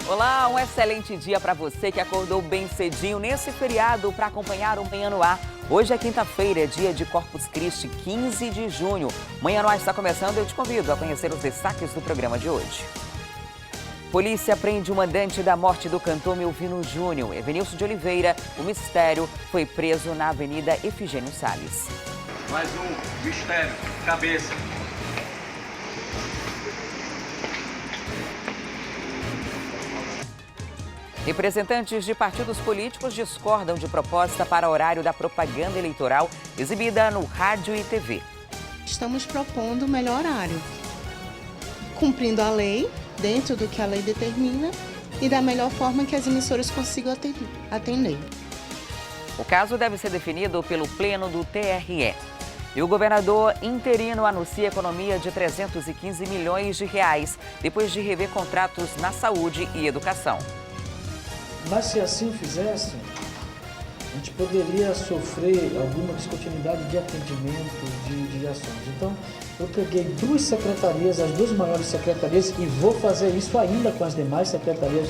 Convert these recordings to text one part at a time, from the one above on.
Olá, um excelente dia para você que acordou bem cedinho nesse feriado para acompanhar o Manhã no Ar. Hoje é quinta-feira, é dia de Corpus Christi, 15 de junho. Manhã no Ar está começando e eu te convido a conhecer os destaques do programa de hoje. Polícia prende o mandante da morte do cantor Melvino Júnior. Evenilson de Oliveira, o mistério, foi preso na Avenida Efigênio Salles. Mais um mistério, cabeça. Representantes de partidos políticos discordam de proposta para horário da propaganda eleitoral exibida no rádio e TV. Estamos propondo o melhor horário, cumprindo a lei, dentro do que a lei determina e da melhor forma que as emissoras consigam atender. O caso deve ser definido pelo Pleno do TRE. E o governador interino anuncia economia de 315 milhões de reais, depois de rever contratos na saúde e educação. Mas se assim fizesse, a gente poderia sofrer alguma descontinuidade de atendimento, de ações. Então, eu peguei duas secretarias, as duas maiores secretarias, e vou fazer isso ainda com as demais secretarias.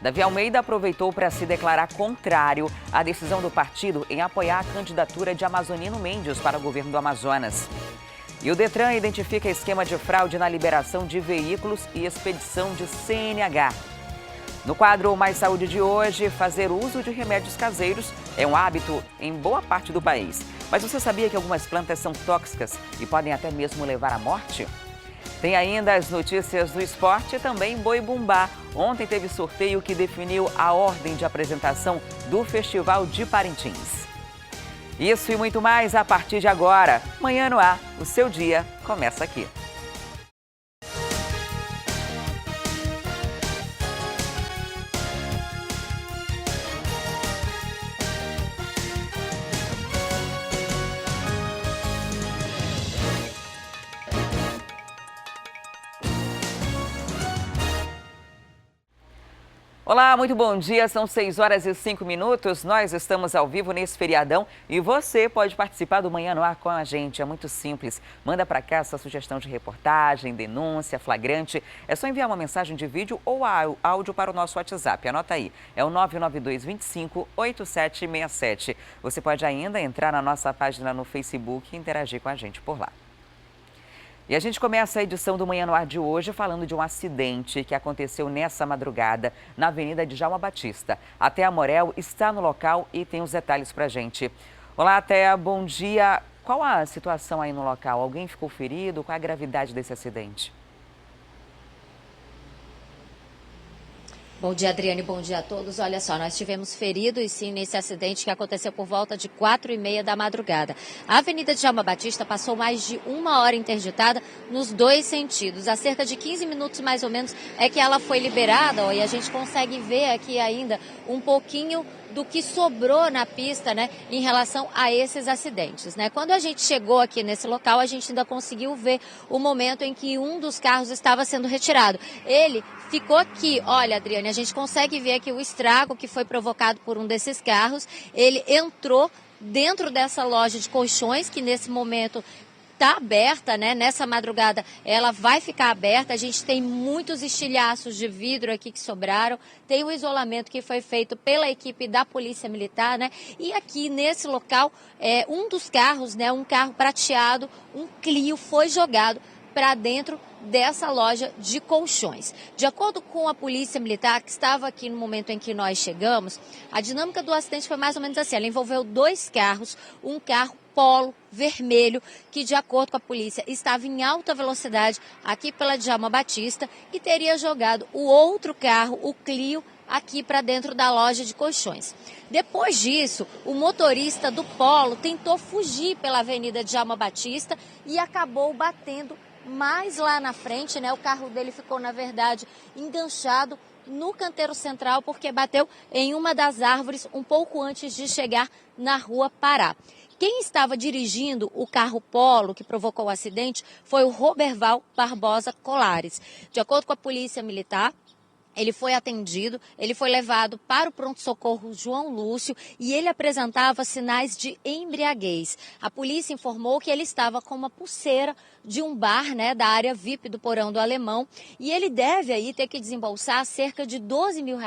Davi Almeida aproveitou para se declarar contrário à decisão do partido em apoiar a candidatura de Amazonino Mendes para o governo do Amazonas. E o Detran identifica esquema de fraude na liberação de veículos e expedição de CNH. No quadro Mais Saúde de hoje, fazer uso de remédios caseiros é um hábito em boa parte do país. Mas você sabia que algumas plantas são tóxicas e podem até mesmo levar à morte? Tem ainda as notícias do esporte e também Boi Bumbá. Ontem teve sorteio que definiu a ordem de apresentação do Festival de Parintins. Isso e muito mais a partir de agora. Manhã no Ar, o seu dia começa aqui. Olá, muito bom dia. São 6 horas e 5 minutos. Nós estamos ao vivo nesse feriadão e você pode participar do Manhã no Ar com a gente. É muito simples. Manda para cá sua sugestão de reportagem, denúncia, flagrante. É só enviar uma mensagem de vídeo ou áudio para o nosso WhatsApp. Anota aí. É o 992 25 8767. Você pode ainda entrar na nossa página no Facebook e interagir com a gente por lá. E a gente começa a edição do Manhã no Ar de hoje falando de um acidente que aconteceu nessa madrugada na Avenida Djalma Batista. A Thea Morel está no local e tem os detalhes pra gente. Olá, Thea, bom dia. Qual a situação aí no local? Alguém ficou ferido? Qual a gravidade desse acidente? Bom dia, Adriane. Bom dia a todos. Olha só, nós tivemos feridos, sim, nesse acidente que aconteceu por volta de 4h30 da madrugada. A Avenida Djalma Batista passou mais de 1 hora interditada nos dois sentidos. Há cerca de 15 minutos, mais ou menos, é que ela foi liberada, e a gente consegue ver aqui ainda um pouquinho do que sobrou na pista, né, em relação a esses acidentes, né? Quando a gente chegou aqui nesse local, a gente ainda conseguiu ver o momento em que um dos carros estava sendo retirado. Ele ficou aqui, olha, Adriane, a gente consegue ver aqui o estrago que foi provocado por um desses carros. Ele entrou dentro dessa loja de colchões, que nesse momento está aberta, né? Nessa madrugada ela vai ficar aberta. A gente tem muitos estilhaços de vidro aqui que sobraram. Tem o isolamento que foi feito pela equipe da Polícia Militar, né? E aqui nesse local, um dos carros, né? Um carro prateado, um Clio, foi jogado para dentro dessa loja de colchões. De acordo com a Polícia Militar, que estava aqui no momento em que nós chegamos, a dinâmica do acidente foi mais ou menos assim. Ela envolveu dois carros, um carro Polo vermelho, que de acordo com a polícia estava em alta velocidade aqui pela Djalma Batista e teria jogado o outro carro, o Clio, aqui para dentro da loja de colchões. Depois disso, o motorista do Polo tentou fugir pela Avenida Djalma Batista e acabou batendo mais lá na frente, né? O carro dele ficou, na verdade, enganchado no canteiro central porque bateu em uma das árvores um pouco antes de chegar na Rua Pará. Quem estava dirigindo o carro Polo que provocou o acidente foi o Roberval Barbosa Colares. De acordo com a Polícia Militar, ele foi atendido, ele foi levado para o pronto-socorro João Lúcio e ele apresentava sinais de embriaguez. A polícia informou que ele estava com uma pulseira de um bar, né, da área VIP do Porão do Alemão, e ele deve aí ter que desembolsar cerca de R$12 mil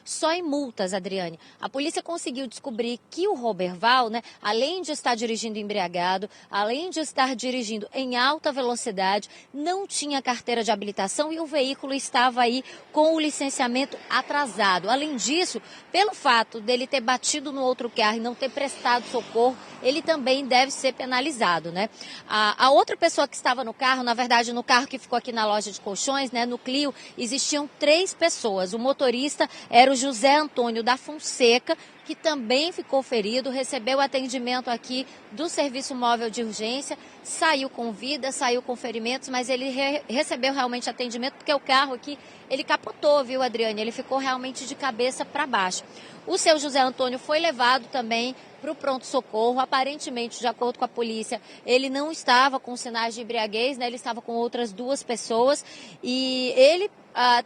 só em multas, Adriane. A polícia conseguiu descobrir que o Roberval, né, além de estar dirigindo embriagado, além de estar dirigindo em alta velocidade, não tinha carteira de habilitação e o veículo estava aí com o licenciamento atrasado. Além disso, pelo fato dele ter batido no outro carro e não ter prestado socorro, ele também deve ser penalizado, né? A outra pessoa que estava no carro, na verdade, no carro que ficou aqui na loja de colchões, né, no Clio, existiam 3 pessoas. O motorista era o José Antônio da Fonseca, que também ficou ferido, recebeu atendimento aqui do Serviço Móvel de Urgência, saiu com vida, saiu com ferimentos, mas ele recebeu realmente atendimento porque o carro aqui, ele capotou, viu, Adriane? Ele ficou realmente de cabeça para baixo. O seu José Antônio foi levado também para o pronto-socorro. Aparentemente, de acordo com a polícia, ele não estava com sinais de embriaguez, né? Ele estava com outras 2 pessoas e ele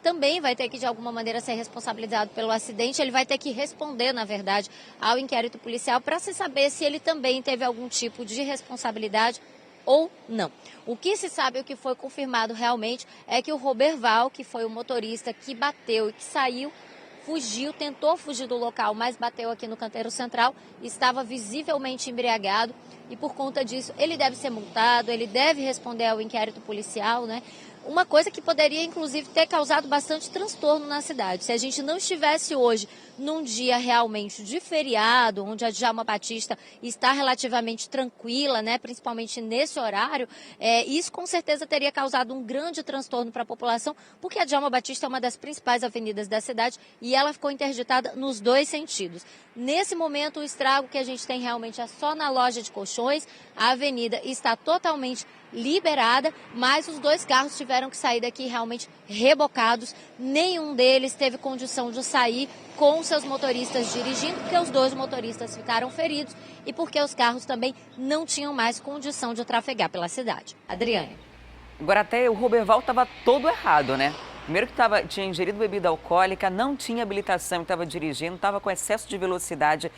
também vai ter que, de alguma maneira, ser responsabilizado pelo acidente. Ele vai ter que responder, na verdade, ao inquérito policial para se saber se ele também teve algum tipo de responsabilidade ou não. O que se sabe, o que foi confirmado realmente, é que o Roberval, que foi o motorista que bateu e que saiu, fugiu, tentou fugir do local, mas bateu aqui no canteiro central, estava visivelmente embriagado e por conta disso ele deve ser multado, ele deve responder ao inquérito policial, né? Uma coisa que poderia, inclusive, ter causado bastante transtorno na cidade. Se a gente não estivesse hoje num dia realmente de feriado, onde a Djalma Batista está relativamente tranquila, né, principalmente nesse horário, isso com certeza teria causado um grande transtorno para a população, porque a Djalma Batista é uma das principais avenidas da cidade e ela ficou interditada nos 2 sentidos. Nesse momento, o estrago que a gente tem realmente é só na loja de colchões. A avenida está totalmente liberada, mas os 2 carros tiveram que sair daqui realmente rebocados. Nenhum deles teve condição de sair com seus motoristas dirigindo, porque os 2 motoristas ficaram feridos e porque os carros também não tinham mais condição de trafegar pela cidade. Adriane. Agora, até o Roberval estava todo errado, né? Primeiro que tinha ingerido bebida alcoólica, não tinha habilitação, estava dirigindo, estava com excesso de velocidade,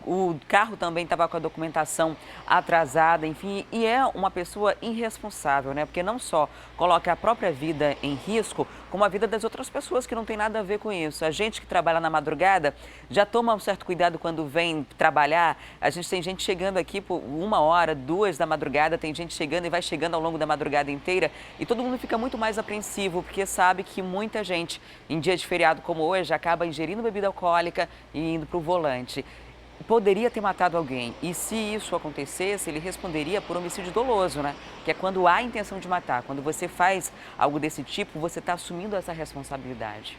o carro também estava com a documentação atrasada, enfim, e é uma pessoa irresponsável, né? Porque não só coloca a própria vida em risco, como a vida das outras pessoas que não tem nada a ver com isso. A gente que trabalha na madrugada já toma um certo cuidado quando vem trabalhar. A gente tem gente chegando aqui por 1 hora, 2 da madrugada, tem gente chegando e vai chegando ao longo da madrugada inteira e todo mundo fica muito mais apreensivo, porque sabe que muita gente, em dia de feriado como hoje, acaba ingerindo bebida alcoólica e indo para o volante. Poderia ter matado alguém. E se isso acontecesse, ele responderia por homicídio doloso, né? Que é quando há intenção de matar. Quando você faz algo desse tipo, você está assumindo essa responsabilidade.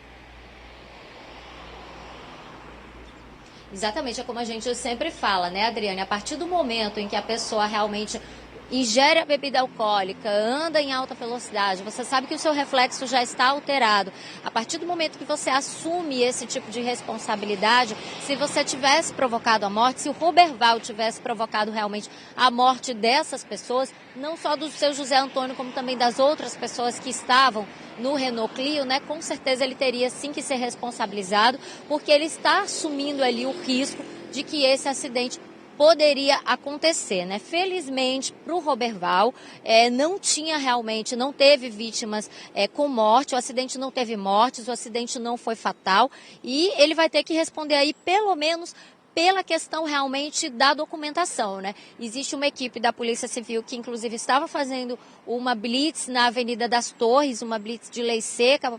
Exatamente, é como a gente sempre fala, né, Adriane? A partir do momento em que a pessoa realmente ingere a bebida alcoólica, anda em alta velocidade, você sabe que o seu reflexo já está alterado. A partir do momento que você assume esse tipo de responsabilidade, se você tivesse provocado a morte, se o Roberval tivesse provocado realmente a morte dessas pessoas, não só do seu José Antônio, como também das outras pessoas que estavam no Renault Clio, né? Com certeza ele teria sim que ser responsabilizado, porque ele está assumindo ali o risco de que esse acidente poderia acontecer, né? Felizmente, para o Roberval, não teve vítimas com morte, o acidente não teve mortes, o acidente não foi fatal e ele vai ter que responder aí pelo menos pela questão realmente da documentação, né? Existe uma equipe da Polícia Civil que, inclusive, estava fazendo uma blitz na Avenida das Torres, uma blitz de lei seca.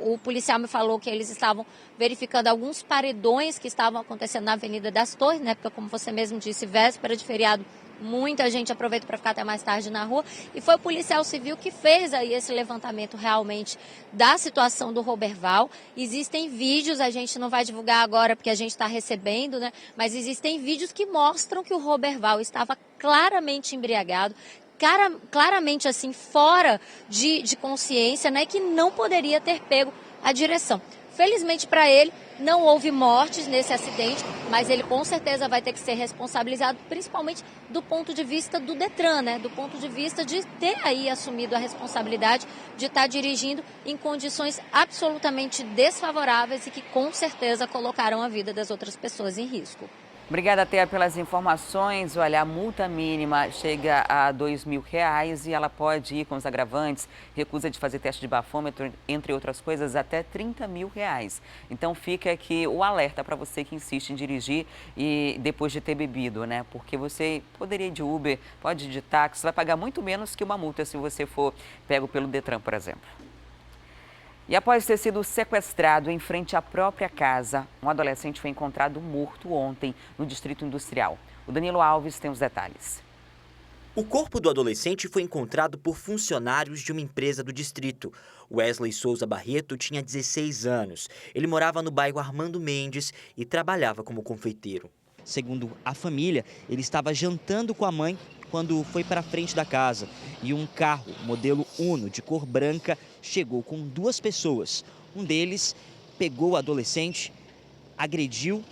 O policial me falou que eles estavam verificando alguns paredões que estavam acontecendo na Avenida das Torres, né? Porque, como você mesmo disse, véspera de feriado, muita gente aproveita para ficar até mais tarde na rua e foi o policial civil que fez aí esse levantamento realmente da situação do Roberval. Existem vídeos, a gente não vai divulgar agora porque a gente está recebendo, né? Mas existem vídeos que mostram que o Roberval estava claramente embriagado, claramente assim, fora de consciência, né? Que não poderia ter pego a direção. Felizmente para ele, não houve mortes nesse acidente, mas ele com certeza vai ter que ser responsabilizado, principalmente do ponto de vista do Detran, né? Do ponto de vista de ter aí assumido a responsabilidade de estar dirigindo em condições absolutamente desfavoráveis e que com certeza colocaram a vida das outras pessoas em risco. Obrigada, Thea, pelas informações. Olha, a multa mínima chega a R$ 2.000 e ela pode ir com os agravantes, recusa de fazer teste de bafômetro, entre outras coisas, até R$ 30.000. Então fica aqui o alerta para você que insiste em dirigir e depois de ter bebido, né? Porque você poderia ir de Uber, pode ir de táxi, vai pagar muito menos que uma multa se você for pego pelo Detran, por exemplo. E após ter sido sequestrado em frente à própria casa, um adolescente foi encontrado morto ontem no Distrito Industrial. O Danilo Alves tem os detalhes. O corpo do adolescente foi encontrado por funcionários de uma empresa do distrito. Wesley Souza Barreto tinha 16 anos. Ele morava no bairro Armando Mendes e trabalhava como confeiteiro. Segundo a família, ele estava jantando com a mãe quando foi para a frente da casa e um carro modelo Uno de cor branca chegou com 2 pessoas. Um deles pegou o adolescente, agrediu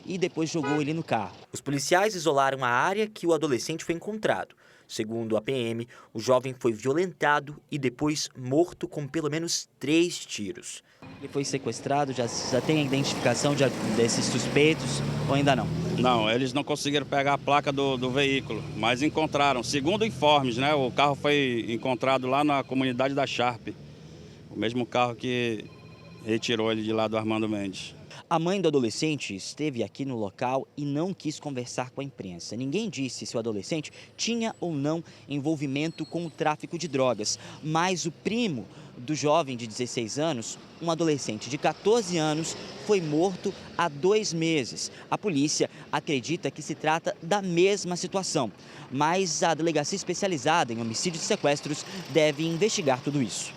e depois jogou ele no carro. Os policiais isolaram a área que o adolescente foi encontrado. Segundo a PM, o jovem foi violentado e depois morto com pelo menos 3 tiros. Ele foi sequestrado, já tem a identificação desses suspeitos ou ainda não? Não, eles não conseguiram pegar a placa do veículo, mas encontraram. Segundo informes, né, o carro foi encontrado lá na comunidade da Sharp. O mesmo carro que retirou ele de lá do Armando Mendes. A mãe do adolescente esteve aqui no local e não quis conversar com a imprensa. Ninguém disse se o adolescente tinha ou não envolvimento com o tráfico de drogas. Mas o primo do jovem de 16 anos, um adolescente de 14 anos, foi morto há 2 meses. A polícia acredita que se trata da mesma situação. Mas a delegacia especializada em homicídios e sequestros deve investigar tudo isso.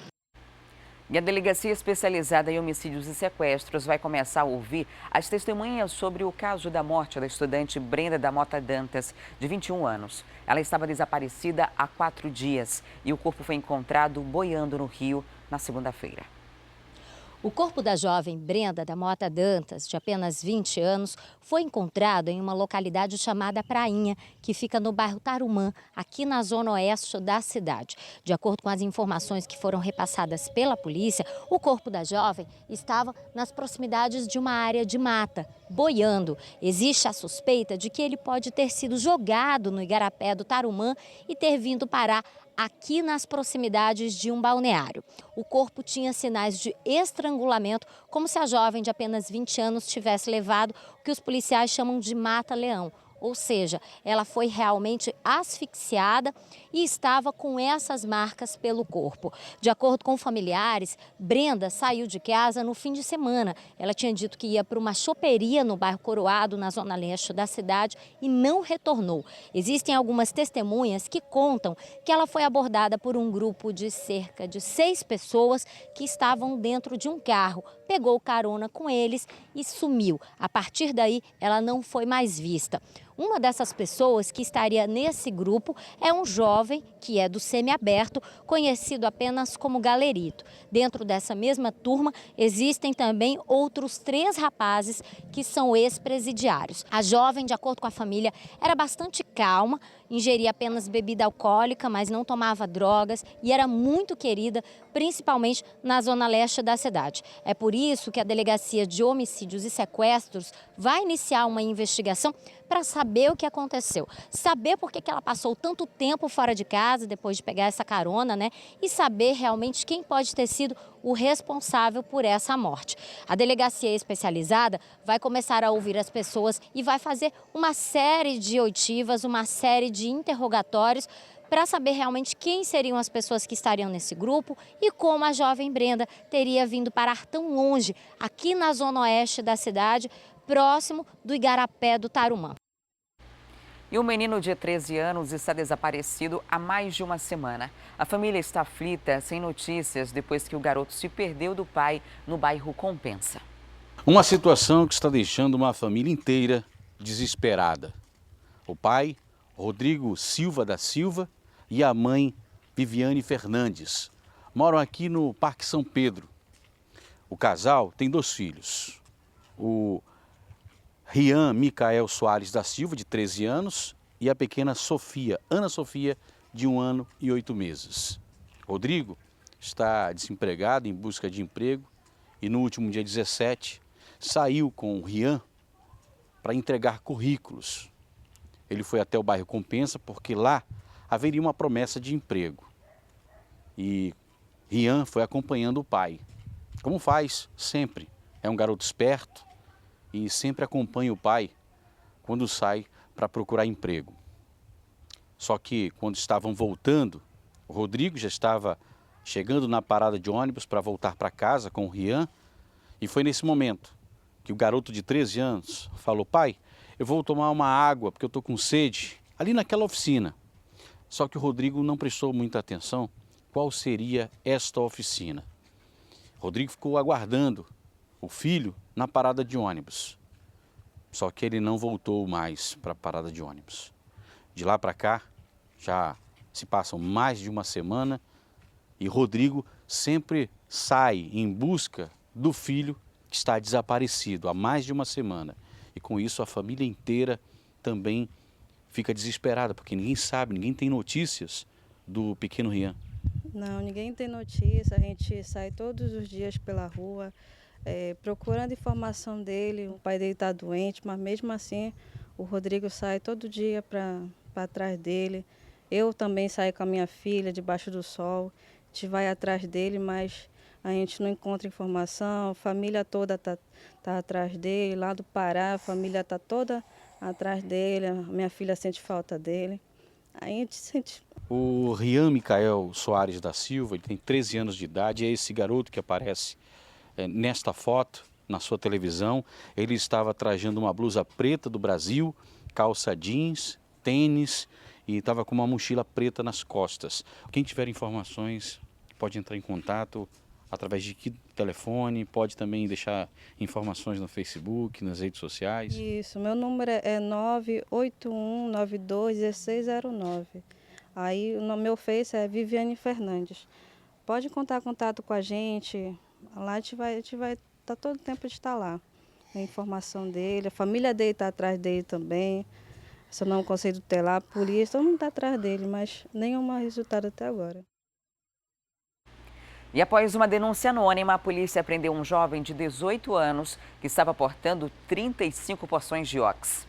E a Delegacia Especializada em Homicídios e Sequestros vai começar a ouvir as testemunhas sobre o caso da morte da estudante Brenda da Mota Dantas, de 21 anos. Ela estava desaparecida há 4 dias e o corpo foi encontrado boiando no rio na segunda-feira. O corpo da jovem Brenda da Mota Dantas, de apenas 20 anos, foi encontrado em uma localidade chamada Prainha, que fica no bairro Tarumã, aqui na zona oeste da cidade. De acordo com as informações que foram repassadas pela polícia, o corpo da jovem estava nas proximidades de uma área de mata, boiando. Existe a suspeita de que ele pode ter sido jogado no igarapé do Tarumã e ter vindo parar aqui nas proximidades de um balneário. O corpo tinha sinais de estrangulamento, como se a jovem de apenas 20 anos tivesse levado o que os policiais chamam de mata-leão. Ou seja, ela foi realmente asfixiada e estava com essas marcas pelo corpo. De acordo com familiares, Brenda saiu de casa no fim de semana. Ela tinha dito que ia para uma choperia no bairro Coroado, na zona leste da cidade, e não retornou. Existem algumas testemunhas que contam que ela foi abordada por um grupo de cerca de 6 pessoas que estavam dentro de um carro. Pegou carona com eles e sumiu. A partir daí, ela não foi mais vista. Uma dessas pessoas que estaria nesse grupo é um jovem que é do semiaberto, conhecido apenas como Galerito. Dentro dessa mesma turma, existem também outros 3 rapazes que são ex-presidiários. A jovem, de acordo com a família, era bastante calma, ingeria apenas bebida alcoólica, mas não tomava drogas e era muito querida, principalmente na zona leste da cidade. É por isso que a Delegacia de Homicídios e Sequestros vai iniciar uma investigação para saber o que aconteceu, saber por que ela passou tanto tempo fora de casa depois de pegar essa carona, né? E saber realmente quem pode ter sido o responsável por essa morte. A delegacia especializada vai começar a ouvir as pessoas e vai fazer uma série de oitivas, uma série de interrogatórios para saber realmente quem seriam as pessoas que estariam nesse grupo e como a jovem Brenda teria vindo parar tão longe, aqui na zona oeste da cidade, próximo do igarapé do Tarumã. E um menino de 13 anos está desaparecido há mais de uma semana. A família está aflita, sem notícias, depois que o garoto se perdeu do pai no bairro Compensa. Uma situação que está deixando uma família inteira desesperada. O pai, Rodrigo Silva da Silva, e a mãe, Viviane Fernandes, moram aqui no Parque São Pedro. O casal tem 2 filhos. O Rian Micael Soares da Silva, de 13 anos, e a pequena Sofia, Ana Sofia, de 1 ano e 8 meses. Rodrigo está desempregado, em busca de emprego, e no último dia 17 saiu com o Rian para entregar currículos. Ele foi até o bairro Compensa porque lá haveria uma promessa de emprego. E Rian foi acompanhando o pai, como faz sempre. É um garoto esperto e sempre acompanha o pai quando sai para procurar emprego. Só que quando estavam voltando, o Rodrigo já estava chegando na parada de ônibus para voltar para casa com o Rian. E foi nesse momento que o garoto de 13 anos falou: pai, eu vou tomar uma água porque eu estou com sede, ali naquela oficina. Só que o Rodrigo não prestou muita atenção qual seria esta oficina. Rodrigo ficou aguardando o filho na parada de ônibus. Só que ele não voltou mais para a parada de ônibus. De lá para cá, já se passam mais de uma semana e Rodrigo sempre sai em busca do filho que está desaparecido há mais de uma semana. E com isso a família inteira também fica desesperada, porque ninguém sabe, ninguém tem notícias do pequeno Rian. Não, ninguém tem notícia, a gente sai todos os dias pela rua, procurando informação dele. O pai dele está doente, mas mesmo assim o Rodrigo sai todo dia para trás dele. Eu também saio com a minha filha debaixo do sol, a gente vai atrás dele, mas a gente não encontra informação. A família toda tá atrás dele, lá do Pará, a família está toda atrás dele, a minha filha sente falta dele. A gente sente. O Rian Micael Soares da Silva, ele tem 13 anos de idade, é esse garoto que aparece nesta foto, na sua televisão. Ele estava trajando uma blusa preta do Brasil, calça jeans, tênis e estava com uma mochila preta nas costas. Quem tiver informações pode entrar em contato através de que telefone, pode também deixar informações no Facebook, nas redes sociais. Isso, meu número é 981921609. Aí o meu Face é Viviane Fernandes. Pode contato com a gente, lá a gente vai estar todo o tempo de estar lá. A informação dele, a família dele está atrás dele também. Se eu não consigo ter lá, a polícia, todo mundo está atrás dele, mas nenhum resultado até agora. E após uma denúncia anônima, a polícia prendeu um jovem de 18 anos que estava portando 35 porções de ox.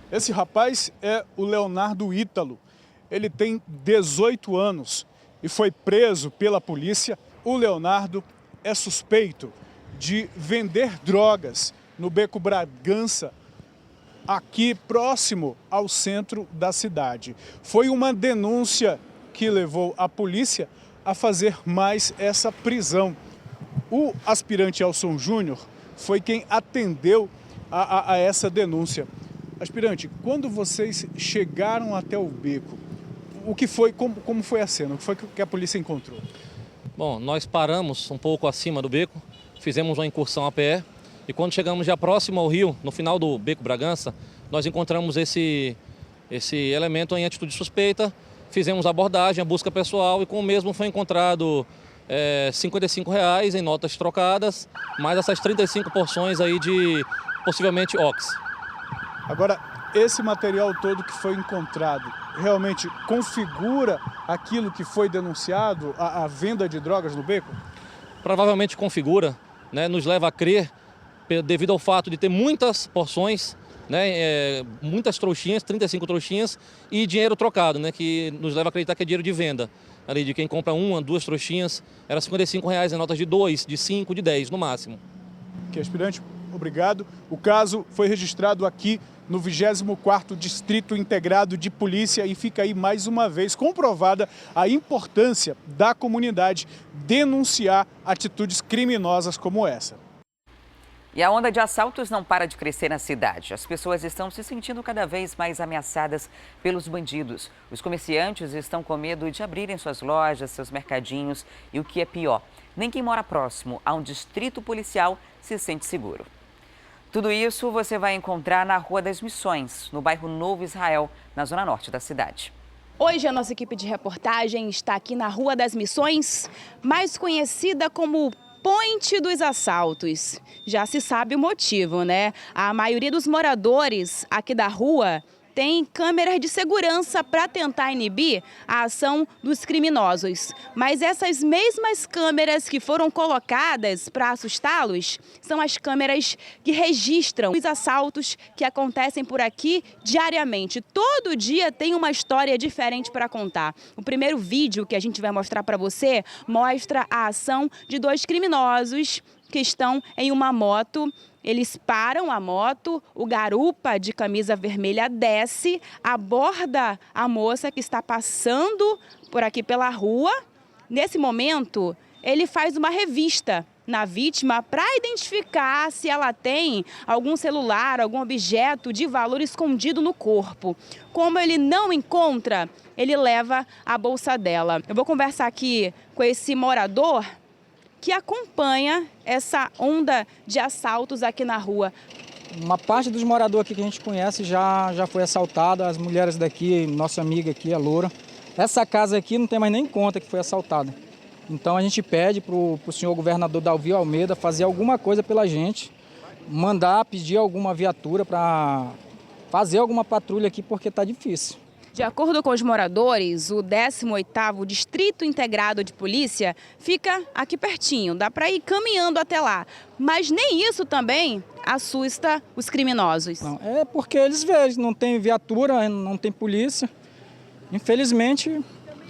Esse rapaz é o Leonardo Ítalo. Ele tem 18 anos e foi preso pela polícia. O Leonardo é suspeito de vender drogas no Beco Bragança, aqui próximo ao centro da cidade. Foi uma denúncia que levou a polícia a fazer mais essa prisão. O aspirante Elson Júnior foi quem atendeu a essa denúncia. Aspirante, quando vocês chegaram até o beco, o que foi, como foi a cena? O que foi que a polícia encontrou? Bom, nós paramos um pouco acima do beco, fizemos uma incursão a pé e quando chegamos já próximo ao rio, no final do Beco Bragança, nós encontramos esse elemento em atitude suspeita. Fizemos a abordagem, a busca pessoal e com o mesmo foi encontrado R$55 em notas trocadas, mais essas 35 porções aí de possivelmente ox. Agora, esse material todo que foi encontrado realmente configura aquilo que foi denunciado, a venda de drogas no beco? Provavelmente configura, né, nos leva a crer, devido ao fato de ter muitas porções, né, muitas trouxinhas, 35 trouxinhas e dinheiro trocado, né, que nos leva a acreditar que é dinheiro de venda. Ali de quem compra uma, duas trouxinhas, era R$55 em notas de 2, de 5, de 10 no máximo. Que aspirante, obrigado. O caso foi registrado aqui no 24º Distrito Integrado de Polícia e fica aí mais uma vez comprovada a importância da comunidade denunciar atitudes criminosas como essa. E a onda de assaltos não para de crescer na cidade. As pessoas estão se sentindo cada vez mais ameaçadas pelos bandidos. Os comerciantes estão com medo de abrirem suas lojas, seus mercadinhos e o que é pior, nem quem mora próximo a um distrito policial se sente seguro. Tudo isso você vai encontrar na Rua das Missões, no bairro Novo Israel, na zona norte da cidade. Hoje a nossa equipe de reportagem está aqui na Rua das Missões, mais conhecida como Ponte dos Assaltos. Já se sabe o motivo, né? A maioria dos moradores aqui da rua tem câmeras de segurança para tentar inibir a ação dos criminosos. Mas essas mesmas câmeras que foram colocadas para assustá-los são as câmeras que registram os assaltos que acontecem por aqui diariamente. Todo dia tem uma história diferente para contar. O primeiro vídeo que a gente vai mostrar para você mostra a ação de dois criminosos que estão em uma moto. Eles param a moto, o garupa de camisa vermelha desce, aborda a moça que está passando por aqui pela rua. Nesse momento, ele faz uma revista na vítima para identificar se ela tem algum celular, algum objeto de valor escondido no corpo. Como ele não encontra, ele leva a bolsa dela. Eu vou conversar aqui com esse morador que acompanha essa onda de assaltos aqui na rua. Uma parte dos moradores aqui que a gente conhece já foi assaltada, as mulheres daqui, nossa amiga aqui, a Loura. Essa casa aqui não tem mais nem conta que foi assaltada. Então a gente pede para o senhor governador Dalvi Almeida fazer alguma coisa pela gente, pedir alguma viatura para fazer alguma patrulha aqui, porque está difícil. De acordo com os moradores, o 18º Distrito Integrado de Polícia fica aqui pertinho, dá para ir caminhando até lá. Mas nem isso também assusta os criminosos. Não, é porque eles veem, não tem viatura, não tem polícia. Infelizmente,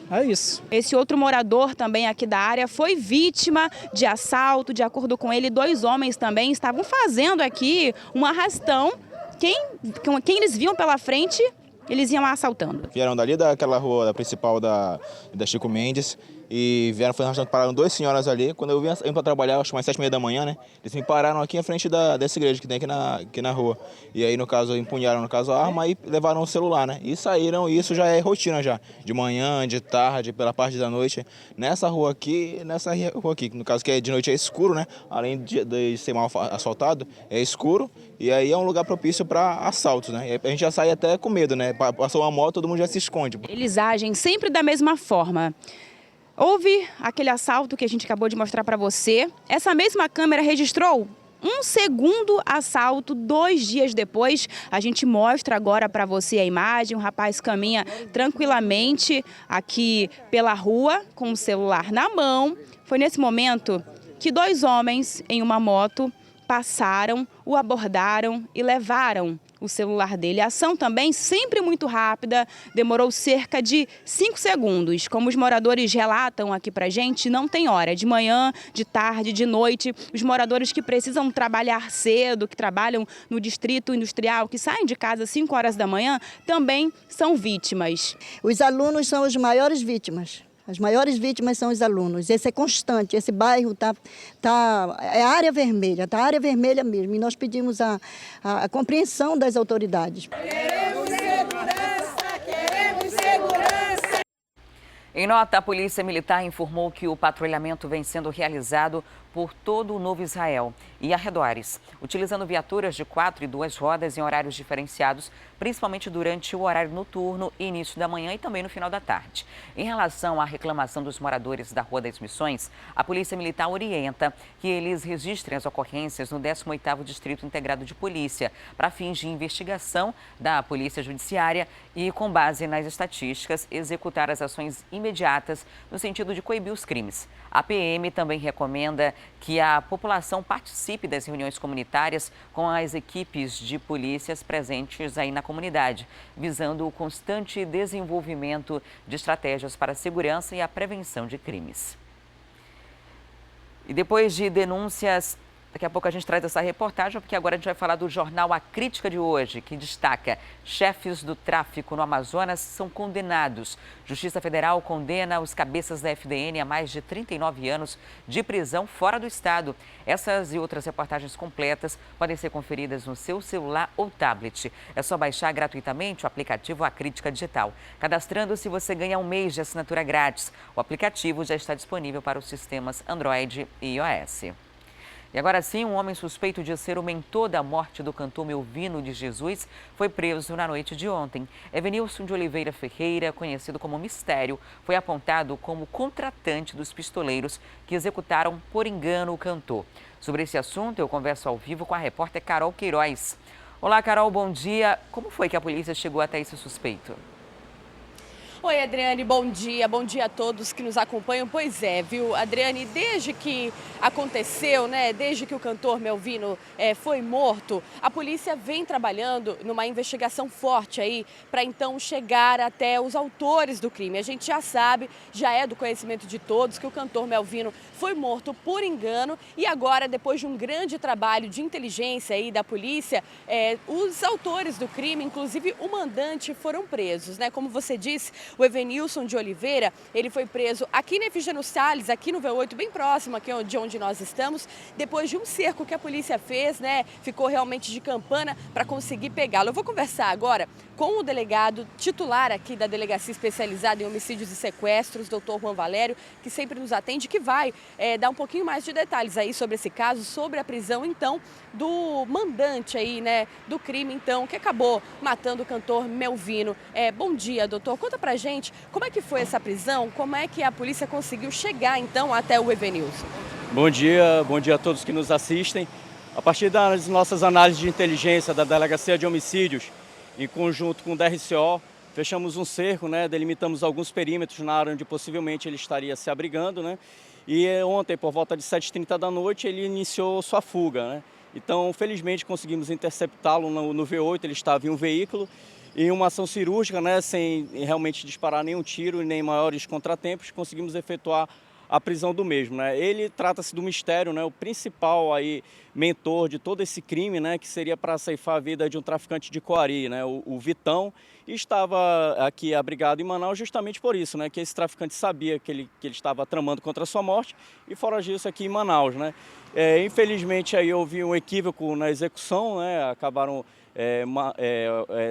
é isso. Esse outro morador também aqui da área foi vítima de assalto. De acordo com ele, 2 homens também estavam fazendo aqui um arrastão. Quem eles viam pela frente, eles iam assaltando. Vieram dali daquela rua da principal da Chico Mendes e vieram fazendo arrastão, pararam 2 senhoras ali. Quando eu vim indo para trabalhar, acho que umas 7h30 da manhã, né? Eles me pararam aqui em frente dessa igreja que tem aqui na rua. E aí, no caso, empunharam a arma e levaram o celular, né? E saíram, e isso já é rotina já. De manhã, de tarde, pela parte da noite. Nessa rua aqui, no caso que de noite é escuro, né? Além de ser mal assaltado, é escuro. E aí é um lugar propício para assaltos, né? E a gente já sai até com medo, né? Passou uma moto, todo mundo já se esconde. Eles agem sempre da mesma forma. Houve aquele assalto que a gente acabou de mostrar para você. Essa mesma câmera registrou um segundo assalto 2 dias depois. A gente mostra agora para você a imagem. O rapaz caminha tranquilamente aqui pela rua com o celular na mão. Foi nesse momento que 2 homens em uma moto passaram, o abordaram e levaram o celular dele. A ação também sempre muito rápida, demorou cerca de 5 segundos. Como os moradores relatam aqui pra gente, não tem hora, de manhã, de tarde, de noite. Os moradores que precisam trabalhar cedo, que trabalham no distrito industrial, que saem de casa às 5 horas da manhã, também são vítimas. Os alunos são as maiores vítimas. As maiores vítimas são os alunos. Esse é constante, esse bairro é área vermelha, está área vermelha mesmo. E nós pedimos a compreensão das autoridades. Queremos segurança, queremos segurança. Em nota, a Polícia Militar informou que o patrulhamento vem sendo realizado por todo o Novo Israel e arredores, utilizando viaturas de 4 e 2 rodas em horários diferenciados, principalmente durante o horário noturno, início da manhã e também no final da tarde. Em relação à reclamação dos moradores da Rua das Missões, a Polícia Militar orienta que eles registrem as ocorrências no 18º Distrito Integrado de Polícia, para fins de investigação da Polícia Judiciária e, com base nas estatísticas, executar as ações imediatas no sentido de coibir os crimes. A PM também recomenda que a população participe das reuniões comunitárias com as equipes de polícias presentes aí na comunidade, visando o constante desenvolvimento de estratégias para a segurança e a prevenção de crimes. E depois de denúncias, daqui a pouco a gente traz essa reportagem, porque agora a gente vai falar do jornal A Crítica de hoje, que destaca: chefes do tráfico no Amazonas são condenados. Justiça Federal condena os cabeças da FDN a mais de 39 anos de prisão fora do estado. Essas e outras reportagens completas podem ser conferidas no seu celular ou tablet. É só baixar gratuitamente o aplicativo A Crítica Digital. Cadastrando-se, você ganha 1 mês de assinatura grátis. O aplicativo já está disponível para os sistemas Android e iOS. E agora sim, um homem suspeito de ser o mentor da morte do cantor Melvino de Jesus foi preso na noite de ontem. Evenilson de Oliveira Ferreira, conhecido como Mistério, foi apontado como contratante dos pistoleiros que executaram por engano o cantor. Sobre esse assunto, eu converso ao vivo com a repórter Carol Queiroz. Olá, Carol, bom dia. Como foi que a polícia chegou até esse suspeito? Oi, Adriane, bom dia a todos que nos acompanham. Pois é, viu, Adriane, desde que aconteceu, né, desde que o cantor Melvino foi morto, a polícia vem trabalhando numa investigação forte aí para então chegar até os autores do crime. A gente já sabe, já é do conhecimento de todos que o cantor Melvino foi morto por engano e agora, depois de um grande trabalho de inteligência aí da polícia, os autores do crime, inclusive o mandante, foram presos, né? Como você disse, o Evenilson de Oliveira, ele foi preso aqui na Efigênio Salles, aqui no V8, bem próximo aqui de onde nós estamos, depois de um cerco que a polícia fez, né? Ficou realmente de campana para conseguir pegá-lo. Eu vou conversar agora com o delegado titular aqui da Delegacia Especializada em Homicídios e Sequestros, doutor Juan Valério, que sempre nos atende, que vai dar um pouquinho mais de detalhes aí sobre esse caso, sobre a prisão, então, do mandante aí, né, do crime, então, que acabou matando o cantor Melvino. Bom dia, doutor. Conta pra gente como é que foi essa prisão, como é que a polícia conseguiu chegar, então, até o Evenilson. Bom dia a todos que nos assistem. A partir das nossas análises de inteligência da Delegacia de Homicídios, em conjunto com o DRCO, fechamos um cerco, né, delimitamos alguns perímetros na área onde possivelmente ele estaria se abrigando, né, e ontem, por volta de 7h30 da noite, ele iniciou sua fuga, né. Então, felizmente, conseguimos interceptá-lo no V8, ele estava em um veículo, em uma ação cirúrgica, né, sem realmente disparar nenhum tiro e nem maiores contratempos, conseguimos efetuar a prisão do mesmo, né? Ele trata-se do mistério, né? O principal aí mentor de todo esse crime, né? Que seria para ceifar a vida de um traficante de Coari, né? O Vitão, e estava aqui abrigado em Manaus justamente por isso, né? Que esse traficante sabia que ele estava tramando contra a sua morte e foragiu-se aqui em Manaus, né? Infelizmente aí houve um equívoco na execução, né? Acabaram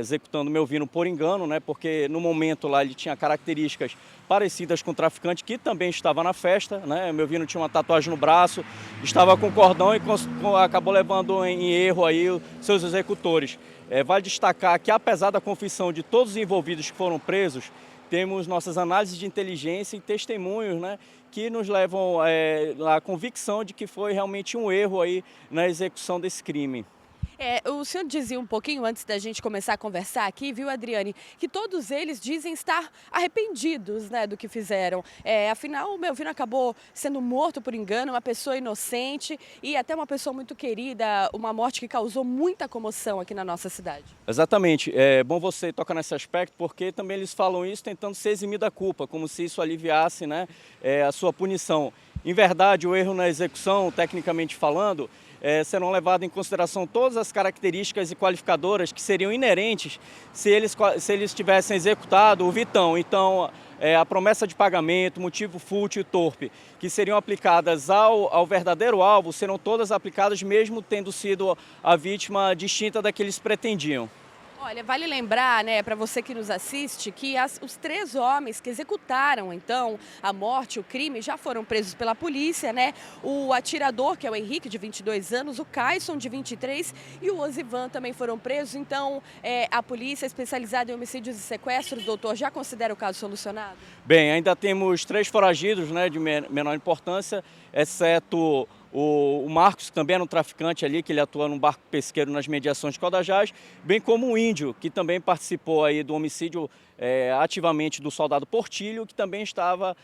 executando Melvino por engano, né? Porque no momento lá ele tinha características parecidas com o traficante que também estava na festa, né? Melvino tinha uma tatuagem no braço, estava com cordão e acabou levando em erro aí os seus executores. Vale destacar que apesar da confissão de todos os envolvidos que foram presos, temos nossas análises de inteligência e testemunhos, né, que nos levam à convicção de que foi realmente um erro aí na execução desse crime. O senhor dizia um pouquinho antes da gente começar a conversar aqui, viu, Adriane, que todos eles dizem estar arrependidos, né, do que fizeram. Afinal, o Melvino acabou sendo morto por engano, uma pessoa inocente e até uma pessoa muito querida, uma morte que causou muita comoção aqui na nossa cidade. Exatamente. É bom você tocar nesse aspecto, porque também eles falam isso tentando se eximir da culpa, como se isso aliviasse, né, a sua punição. Em verdade, o erro na execução, tecnicamente falando, serão levadas em consideração todas as características e qualificadoras que seriam inerentes se eles tivessem executado o Vitão. Então, a promessa de pagamento, motivo fútil e torpe, que seriam aplicadas ao verdadeiro alvo, serão todas aplicadas mesmo tendo sido a vítima distinta da que eles pretendiam. Olha, vale lembrar, né, para você que nos assiste, que os 3 homens que executaram, então, a morte, o crime, já foram presos pela polícia, né? O atirador, que é o Henrique, de 22 anos, o Caisson, de 23, e o Osivan também foram presos. Então, a polícia especializada em homicídios e sequestros, doutor, já considera o caso solucionado? Bem, ainda temos 3 foragidos, né, de menor importância, exceto o Marcos, que também era um traficante ali, que ele atua num barco pesqueiro nas mediações de Codajás, bem como o Índio, que também participou aí do homicídio ativamente do soldado Portilho, que também estava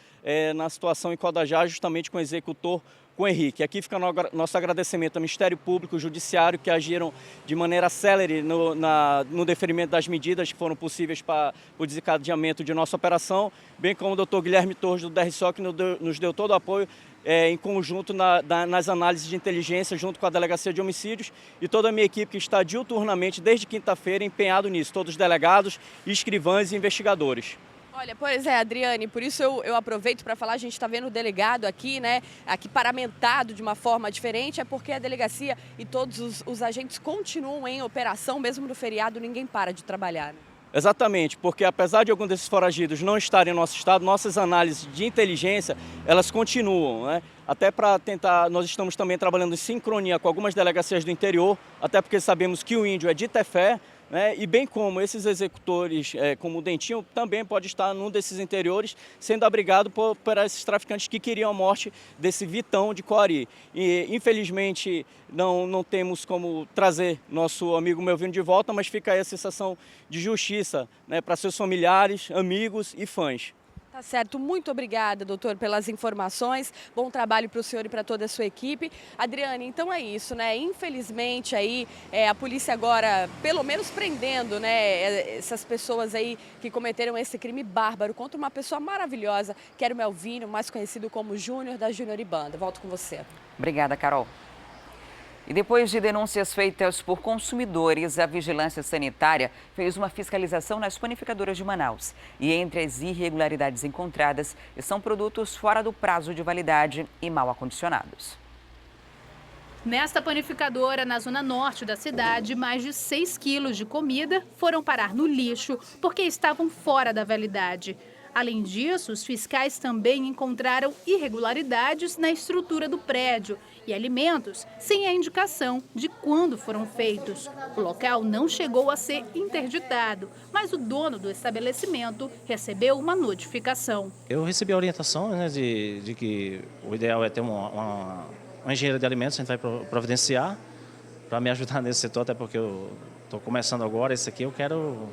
na situação em Codajás, justamente com o executor, com o Henrique. Aqui fica nosso agradecimento ao Ministério Público, Judiciário, que agiram de maneira célere no deferimento das medidas que foram possíveis para o desencadeamento de nossa operação, bem como o doutor Guilherme Torres, do DRCO, que nos deu todo o apoio em conjunto nas análises de inteligência junto com a Delegacia de Homicídios e toda a minha equipe que está diuturnamente desde quinta-feira empenhado nisso, todos os delegados, escrivães e investigadores. Olha, pois é, Adriane, por isso eu aproveito para falar, a gente está vendo o delegado aqui, né, aqui paramentado de uma forma diferente, é porque a delegacia e todos os agentes continuam em operação, mesmo no feriado, ninguém para de trabalhar, né? Exatamente, porque apesar de alguns desses foragidos não estarem em nosso estado, nossas análises de inteligência, elas continuam, né? Até para tentar, nós estamos também trabalhando em sincronia com algumas delegacias do interior, até porque sabemos que o Índio é de Tefé, né? E bem como esses executores, como o Dentinho, também pode estar num desses interiores, sendo abrigado por esses traficantes que queriam a morte desse Vitão de Coari. E, infelizmente, não temos como trazer nosso amigo Melvino de volta, mas fica aí a sensação de justiça, né, para seus familiares, amigos e fãs. Tá certo, muito obrigada, doutor, pelas informações. Bom trabalho para o senhor e para toda a sua equipe. Adriane, então é isso, né? Infelizmente aí a polícia agora, pelo menos prendendo, né, essas pessoas aí que cometeram esse crime bárbaro contra uma pessoa maravilhosa, que era o Melvino, mais conhecido como Júnior da Júnior e Banda. Volto com você. Obrigada, Carol. E depois de denúncias feitas por consumidores, a Vigilância Sanitária fez uma fiscalização nas panificadoras de Manaus. E entre as irregularidades encontradas estão produtos fora do prazo de validade e mal acondicionados. Nesta panificadora, na zona norte da cidade, mais de 6 quilos de comida foram parar no lixo porque estavam fora da validade. Além disso, os fiscais também encontraram irregularidades na estrutura do prédio e alimentos sem a indicação de quando foram feitos. O local não chegou a ser interditado, mas o dono do estabelecimento recebeu uma notificação. Eu recebi a orientação, né, de que o ideal é ter uma engenheira de alimentos, a gente vai providenciar para me ajudar nesse setor, até porque eu estou começando agora, esse aqui eu quero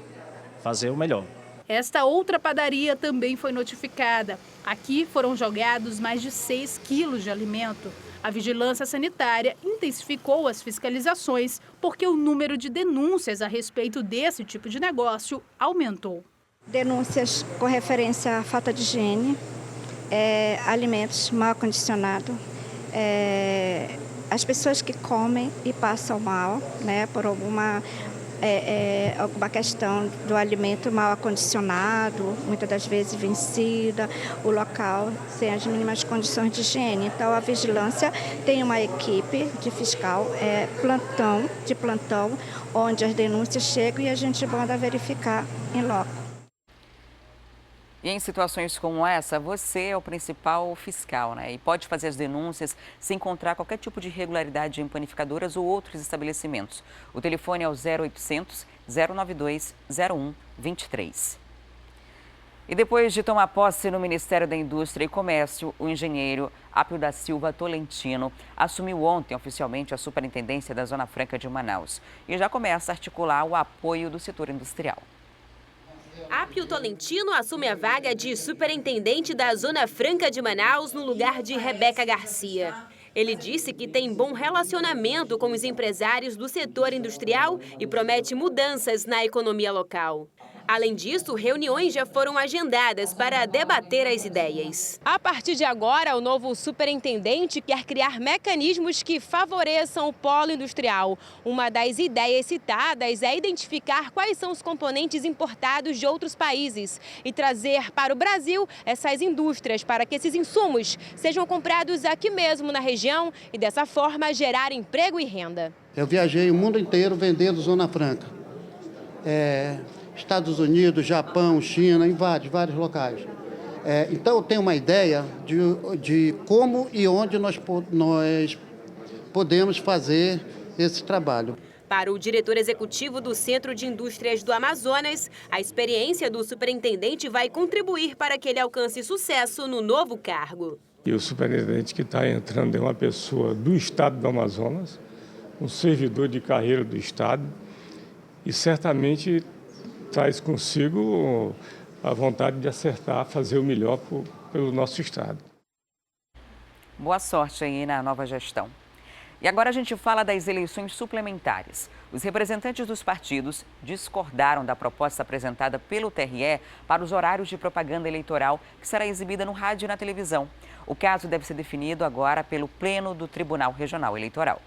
fazer o melhor. Esta outra padaria também foi notificada. Aqui foram jogados mais de 6 quilos de alimento. A Vigilância Sanitária intensificou as fiscalizações porque o número de denúncias a respeito desse tipo de negócio aumentou. Denúncias com referência à falta de higiene, alimentos mal acondicionados, as pessoas que comem e passam mal, né, por alguma questão do alimento mal acondicionado, muitas das vezes vencida, o local sem as mínimas condições de higiene. Então, a vigilância tem uma equipe de fiscal, plantão, onde as denúncias chegam e a gente manda verificar em loco. E em situações como essa, você é o principal fiscal, né? E pode fazer as denúncias se encontrar qualquer tipo de irregularidade em panificadoras ou outros estabelecimentos. O telefone é o 0800 092 0123. E depois de tomar posse no Ministério da Indústria e Comércio, o engenheiro Apio da Silva Tolentino assumiu ontem oficialmente a superintendência da Zona Franca de Manaus e já começa a articular o apoio do setor industrial. Apio Tolentino assume a vaga de superintendente da Zona Franca de Manaus no lugar de Rebeca Garcia. Ele disse que tem bom relacionamento com os empresários do setor industrial e promete mudanças na economia local. Além disso, reuniões já foram agendadas para debater as ideias. A partir de agora, o novo superintendente quer criar mecanismos que favoreçam o polo industrial. Uma das ideias citadas é identificar quais são os componentes importados de outros países e trazer para o Brasil essas indústrias para que esses insumos sejam comprados aqui mesmo na região e, dessa forma, gerar emprego e renda. Eu viajei o mundo inteiro vendendo Zona Franca. Estados Unidos, Japão, China, em vários locais. Então, eu tenho uma ideia de como e onde nós podemos fazer esse trabalho. Para o diretor executivo do Centro de Indústrias do Amazonas, a experiência do superintendente vai contribuir para que ele alcance sucesso no novo cargo. E o superintendente que está entrando é uma pessoa do estado do Amazonas, um servidor de carreira do estado, e certamente traz consigo a vontade de acertar, fazer o melhor pelo nosso estado. Boa sorte aí na nova gestão. E agora a gente fala das eleições suplementares. Os representantes dos partidos discordaram da proposta apresentada pelo TRE para os horários de propaganda eleitoral que será exibida no rádio e na televisão. O caso deve ser definido agora pelo Pleno do Tribunal Regional Eleitoral.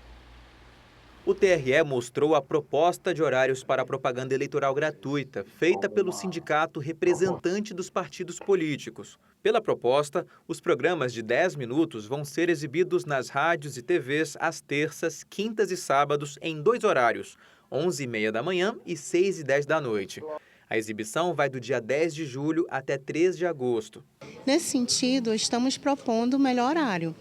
O TRE mostrou a proposta de horários para a propaganda eleitoral gratuita, feita pelo sindicato representante dos partidos políticos. Pela proposta, os programas de 10 minutos vão ser exibidos nas rádios e TVs às terças, quintas e sábados em 2 horários, 11h30 da manhã e 6h10 da noite. A exibição vai do dia 10 de julho até 3 de agosto. Nesse sentido, estamos propondo o melhor horário,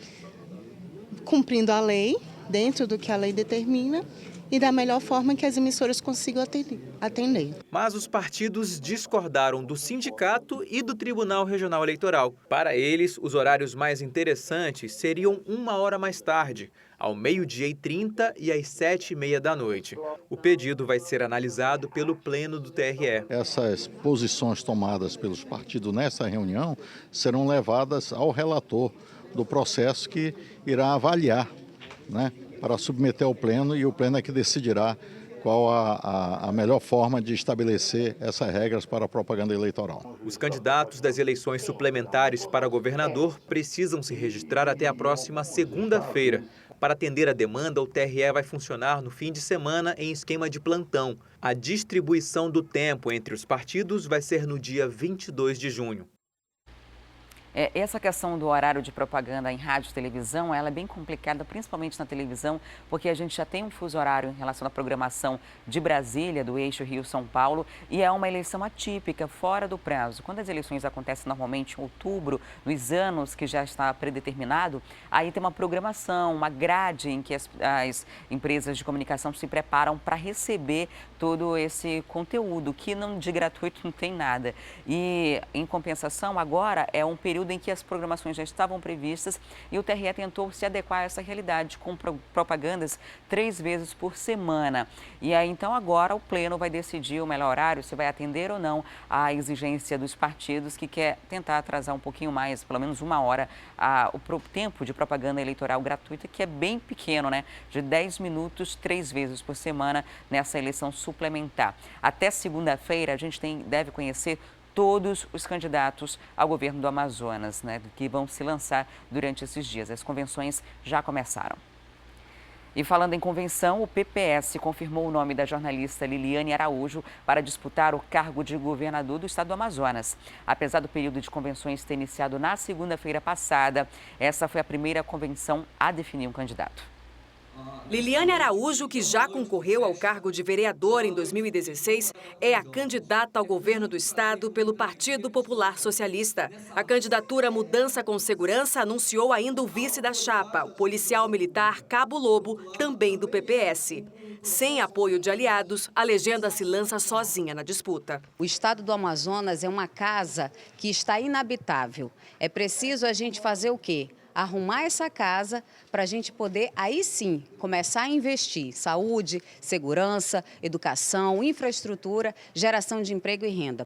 cumprindo a lei, dentro do que a lei determina, e da melhor forma que as emissoras consigam atender. Mas os partidos discordaram do sindicato e do Tribunal Regional Eleitoral. Para eles, os horários mais interessantes seriam 1 hora mais tarde, ao 12h30 e às 7h30 da noite. O pedido vai ser analisado pelo Pleno do TRE. Essas posições tomadas pelos partidos nessa reunião serão levadas ao relator do processo que irá avaliar, né, para submeter ao Pleno, e o Pleno é que decidirá qual a melhor forma de estabelecer essas regras para a propaganda eleitoral. Os candidatos das eleições suplementares para governador precisam se registrar até a próxima segunda-feira. Para atender a demanda, o TRE vai funcionar no fim de semana em esquema de plantão. A distribuição do tempo entre os partidos vai ser no dia 22 de junho. Essa questão do horário de propaganda em rádio e televisão, ela é bem complicada, principalmente na televisão, porque a gente já tem um fuso horário em relação à programação de Brasília, do eixo Rio-São Paulo, e é uma eleição atípica, fora do prazo. Quando as eleições acontecem normalmente em outubro, nos anos que já está predeterminado, aí tem uma programação, uma grade em que as empresas de comunicação se preparam para receber todo esse conteúdo, que não, de gratuito não tem nada. E, em compensação, agora é um período em que as programações já estavam previstas e o TRE tentou se adequar a essa realidade com propagandas 3 vezes por semana. E aí, então, agora o Pleno vai decidir o melhor horário, se vai atender ou não à exigência dos partidos que quer tentar atrasar um pouquinho mais, pelo menos 1 hora, o tempo de propaganda eleitoral gratuita, que é bem pequeno, né? De 10 minutos, 3 vezes por semana nessa eleição suplementar. Até segunda-feira a gente deve conhecer todos os candidatos ao governo do Amazonas, né, que vão se lançar durante esses dias. As convenções já começaram. E falando em convenção, o PPS confirmou o nome da jornalista Liliane Araújo para disputar o cargo de governador do estado do Amazonas. Apesar do período de convenções ter iniciado na segunda-feira passada, essa foi a primeira convenção a definir um candidato. Liliane Araújo, que já concorreu ao cargo de vereador em 2016, é a candidata ao governo do estado pelo Partido Popular Socialista. A candidatura Mudança com Segurança anunciou ainda o vice da chapa, o policial militar Cabo Lobo, também do PPS. Sem apoio de aliados, a legenda se lança sozinha na disputa. O estado do Amazonas é uma casa que está inabitável. É preciso a gente fazer o quê? Arrumar essa casa para a gente poder, aí sim, começar a investir. Saúde, segurança, educação, infraestrutura, geração de emprego e renda.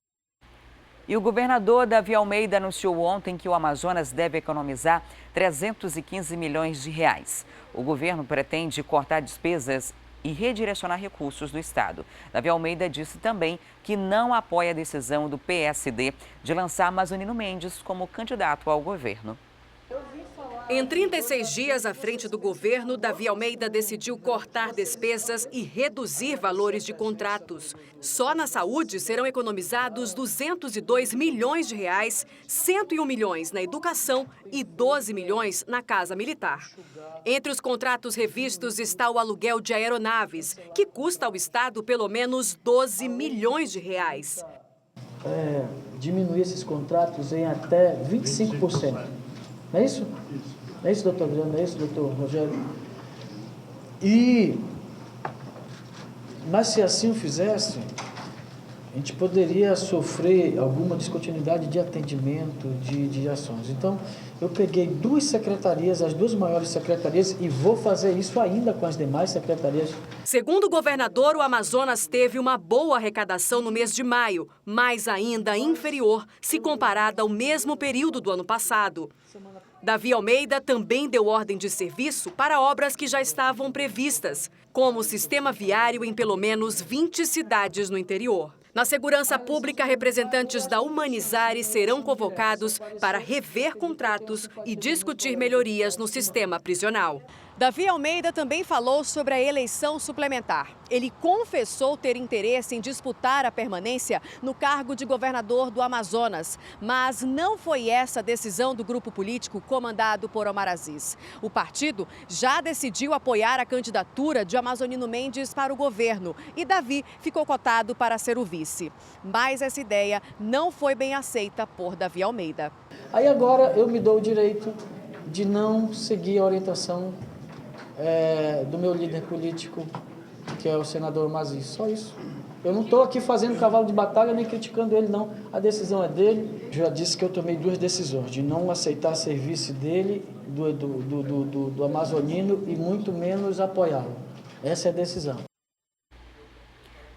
E o governador Davi Almeida anunciou ontem que o Amazonas deve economizar 315 milhões de reais. O governo pretende cortar despesas e redirecionar recursos do estado. Davi Almeida disse também que não apoia a decisão do PSD de lançar Amazonino Mendes como candidato ao governo. Em 36 dias à frente do governo, Davi Almeida decidiu cortar despesas e reduzir valores de contratos. Só na saúde serão economizados 202 milhões de reais, 101 milhões na educação e 12 milhões na Casa Militar. Entre os contratos revistos está o aluguel de aeronaves, que custa ao estado pelo menos 12 milhões de reais. Diminuir esses contratos em até 25%. Não é isso? Não é isso, doutor Adriano? Não é isso, doutor Rogério? Mas se assim o fizesse, a gente poderia sofrer alguma descontinuidade de atendimento, de ações. Então, eu peguei 2 secretarias, as 2 maiores secretarias, e vou fazer isso ainda com as demais secretarias. Segundo o governador, o Amazonas teve uma boa arrecadação no mês de maio, mas ainda inferior se comparada ao mesmo período do ano passado. Davi Almeida também deu ordem de serviço para obras que já estavam previstas, como o sistema viário em pelo menos 20 cidades no interior. Na segurança pública, representantes da Humanizare serão convocados para rever contratos e discutir melhorias no sistema prisional. Davi Almeida também falou sobre a eleição suplementar. Ele confessou ter interesse em disputar a permanência no cargo de governador do Amazonas, mas não foi essa a decisão do grupo político comandado por Omar Aziz. O partido já decidiu apoiar a candidatura de Amazonino Mendes para o governo e Davi ficou cotado para ser o vice. Mas essa ideia não foi bem aceita por Davi Almeida. Aí agora eu me dou o direito de não seguir a orientação do meu líder político, que é o senador Maziz, só isso. Eu não estou aqui fazendo cavalo de batalha nem criticando ele, não. A decisão é dele. Já disse que eu tomei 2 decisões, de não aceitar serviço dele, do amazonino, e muito menos apoiá-lo. Essa é a decisão.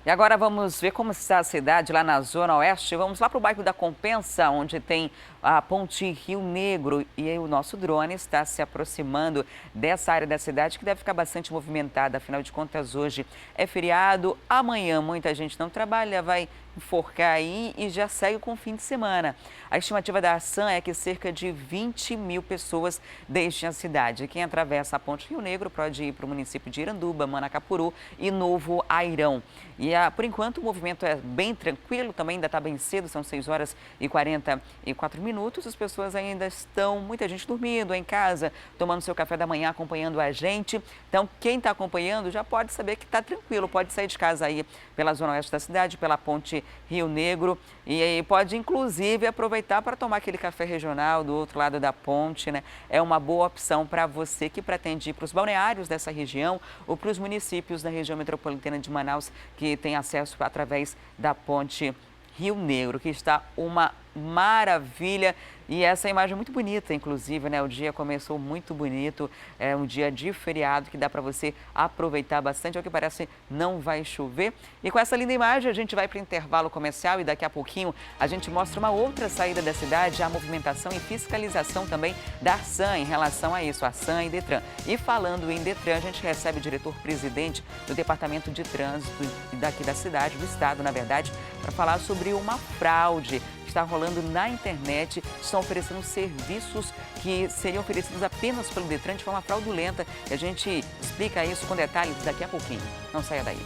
E agora vamos ver como está a cidade lá na Zona Oeste. Vamos lá para o bairro da Compensa, onde tem a ponte Rio Negro. E aí o nosso drone está se aproximando dessa área da cidade que deve ficar bastante movimentada. Afinal de contas, hoje é feriado. Amanhã muita gente não trabalha, vai enforcar aí e já segue com o fim de semana. A estimativa da ação é que cerca de 20 mil pessoas deixem a cidade. Quem atravessa a ponte Rio Negro pode ir para o município de Iranduba, Manacapuru e Novo Airão. E por enquanto o movimento é bem tranquilo, também ainda está bem cedo, são 6 horas e 44 minutos. As pessoas ainda estão, muita gente dormindo em casa, tomando seu café da manhã, acompanhando a gente. Então quem está acompanhando já pode saber que está tranquilo, pode sair de casa aí pela Zona Oeste da cidade, pela ponte Rio Negro, e aí pode inclusive aproveitar para tomar aquele café regional do outro lado da ponte, né? É uma boa opção para você que pretende ir para os balneários dessa região ou para os municípios da região metropolitana de Manaus que tem acesso através da ponte Rio Negro, que está uma maravilha. E essa imagem é muito bonita, inclusive, né? O dia começou muito bonito, é um dia de feriado que dá para você aproveitar bastante, ao que parece não vai chover. E com essa linda imagem a gente vai para o intervalo comercial e daqui a pouquinho a gente mostra uma outra saída da cidade, a movimentação e fiscalização também da Arsan em relação a isso, Arsan e Detran. E falando em Detran, a gente recebe o diretor-presidente do Departamento de Trânsito daqui da cidade, do estado, na verdade, para falar sobre uma fraude que está rolando na internet. Estão oferecendo serviços que seriam oferecidos apenas pelo Detran de forma fraudulenta. E a gente explica isso com detalhes daqui a pouquinho. Não saia daí.